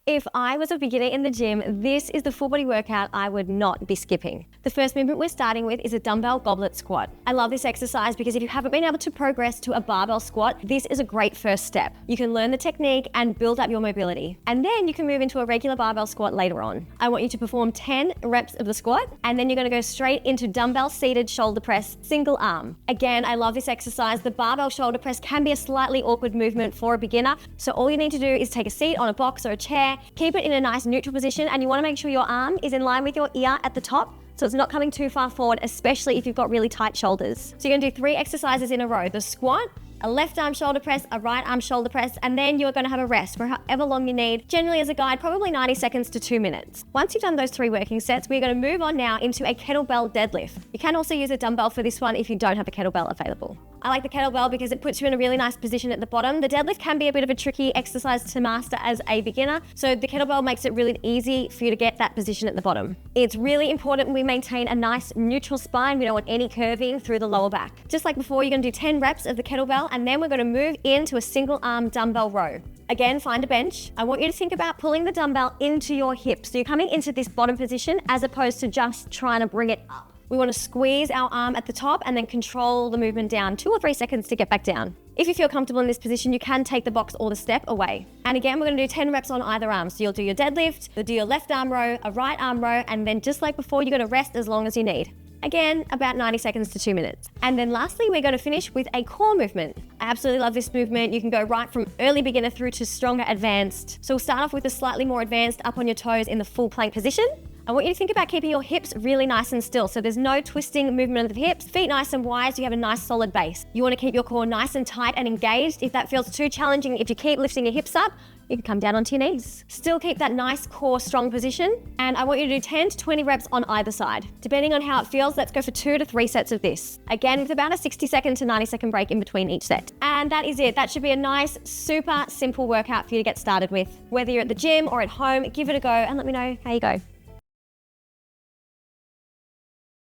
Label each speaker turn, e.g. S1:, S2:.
S1: If I was a beginner in the gym, this is the full body workout I would not be skipping. The first movement we're starting with is a dumbbell goblet squat. I love this exercise because if you haven't been able to progress to a barbell squat, this is a great first step. You can learn the technique and build up your mobility. And then you can move into a regular barbell squat later on. I want you to perform 10 reps of the squat, and then you're gonna go straight into dumbbell seated shoulder press, single arm. Again, I love this exercise. The barbell shoulder press can be a slightly awkward movement for a beginner. So all you need to do is take a seat on a box or a chair, keep it in a nice neutral position, and you wanna make sure your arm is in line with your ear at the top, so it's not coming too far forward, especially if you've got really tight shoulders. So you're gonna do 3 exercises in a row: the squat, a left arm shoulder press, a right arm shoulder press, and then you're gonna have a rest for however long you need. Generally as a guide, probably 90 seconds to 2 minutes. Once you've done those 3 working sets, we're gonna move on now into a kettlebell deadlift. You can also use a dumbbell for this one if you don't have a kettlebell available. I like the kettlebell because it puts you in a really nice position at the bottom. The deadlift can be a bit of a tricky exercise to master as a beginner, so the kettlebell makes it really easy for you to get that position at the bottom. It's really important we maintain a nice neutral spine. We don't want any curving through the lower back. Just like before, you're gonna do 10 reps of the kettlebell, and then we're gonna move into a single arm dumbbell row. Again, find a bench. I want you to think about pulling the dumbbell into your hips. So you're coming into this bottom position as opposed to just trying to bring it up. We want to squeeze our arm at the top and then control the movement down 2 or 3 seconds to get back down. If you feel comfortable in this position, you can take the box or the step away. And again, we're going to do 10 reps on either arm. So you'll do your deadlift, you'll do your left arm row, a right arm row, and then just like before, you're going to rest as long as you need. Again, about 90 seconds to 2 minutes. And then lastly, we're going to finish with a core movement. I absolutely love this movement. You can go right from early beginner through to stronger advanced. So we'll start off with a slightly more advanced up on your toes in the full plank position. I want you to think about keeping your hips really nice and still, so there's no twisting movement of the hips. Feet nice and wide so you have a nice solid base. You want to keep your core nice and tight and engaged. If that feels too challenging, if you keep lifting your hips up, you can come down onto your knees. Still keep that nice core strong position. And I want you to do 10 to 20 reps on either side. Depending on how it feels, let's go for 2 to 3 sets of this. Again, with about a 60-second to 90-second break in between each set. And that is it. That should be a nice, super simple workout for you to get started with. Whether you're at the gym or at home, give it a go and let me know how you go.